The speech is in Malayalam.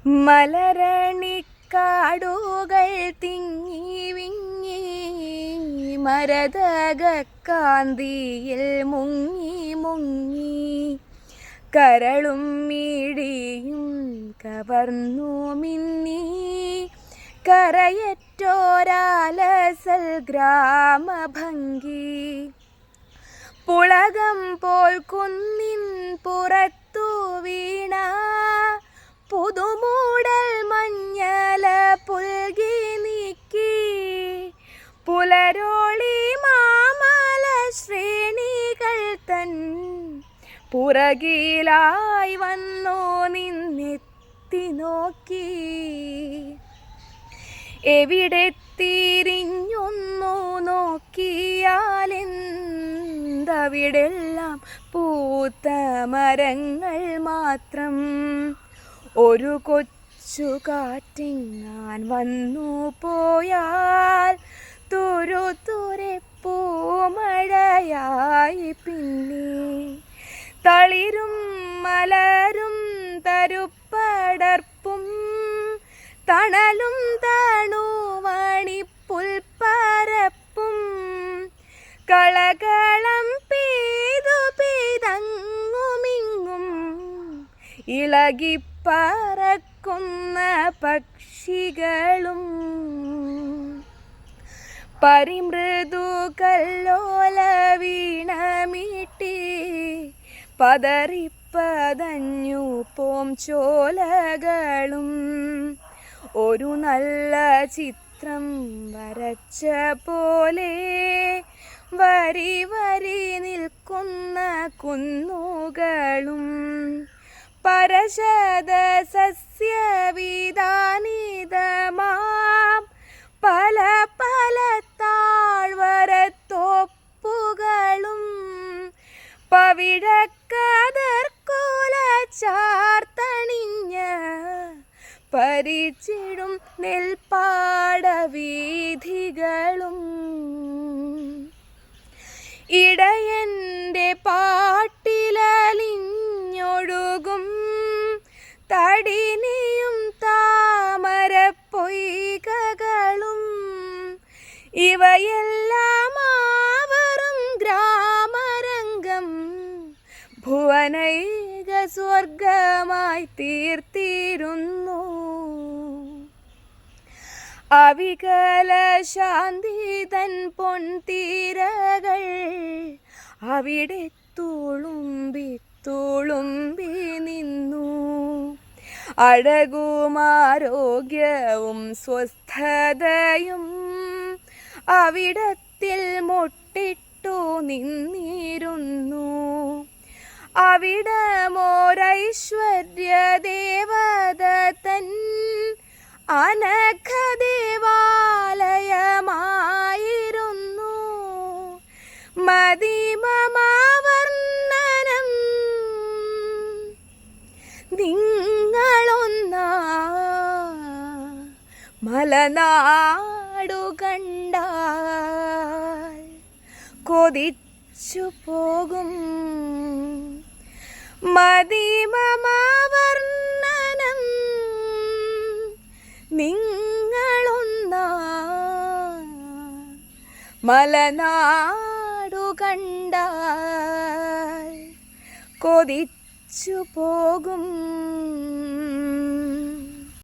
മലരണിക്കാടുകൾ തിങ്ങി വിങ്ങി മരതകക്കാന്തിയിൽ മുങ്ങി മുങ്ങി കരളും മീടിയും കവർന്നു മിന്നി കരയറ്റോരാലസൽ ഗ്രാമഭംഗി പുളകം പോൽ കുന്നിൻ പുറത്തു വീണ പുതുമൂടൽ മഞ്ഞല പുൽകി നീക്കി പുലരോളി മാമല ശ്രേണികൾ തൻ പുറകിലായി വന്നോ നിന്നെത്തി നോക്കി എവിടെ തിരിഞ്ഞൊന്നു നോക്കിയാലെന്തവിടെല്ലാം പൂത്ത മരങ്ങൾ മാത്രം ഒരു കൊച്ചു കാറ്റിങ്ങാൻ വന്നു പോയാൽ തുരുതുരെ പൂമഴയായി പിന്നെ തളിരും മലരും തരുപ്പടർപ്പും തണലും തണുവണിപ്പുൽപ്പരപ്പും കളകളം പെയ്തു പെയ്തങ്ങുമിങ്ങും ഇളകിപ്പറക്കുന്ന പക്ഷികളും പരിമൃദു കല്ലോല വീണമീട്ടി പതറിപ്പതഞ്ഞു പോം ചോലകളും ഒരു നല്ല ചിത്രം വരച്ച പോലെ വരി വരി നിൽക്കുന്ന കുന്നുകളും പരശത സസ്യവിധാനിതമാം പല പല താഴ്വരത്തോപ്പുകളും പവിഴക്കതർക്കോല ചാർത്തണിഞ്ഞ പരിച്ചിടും നെൽപ്പാടവീഥികളും ഇടയൻ്റെ പാട്ടിലലിഞ്ഞൊഴുകും തടിനിയും താമരപ്പൊയ്കകളും ഇവയെല്ലാം ആവറും ഗ്രാമരംഗം ഭുവനൈക സ്വർഗമായി തീർത്തിരുന്നു. അവികല ശാന്തി തൻ പൊൻതീരകൾ അവിടെ തുളുമ്പി തുളുമ്പി നിന്നു. അഴകും ആരോഗ്യവും സ്വസ്ഥതയും അവിടത്തിൽ മൊട്ടിട്ടു നിന്നിരുന്നു. അവിടമോരൈശ്വര്യ ദേവത തൻ അനഘദേവാലയമായിരുന്നു. മതിമമാവർണ്ണനം നിങ്ങളൊന്നാ മലനാടു കണ്ടാൽ കൊതിച്ചു പോകും. മതിമമാവർണ്ണനം നിങ്ങളൊന്നാ മലനാടു കണ്ടാൽ കൊതിച്ചു പോകും.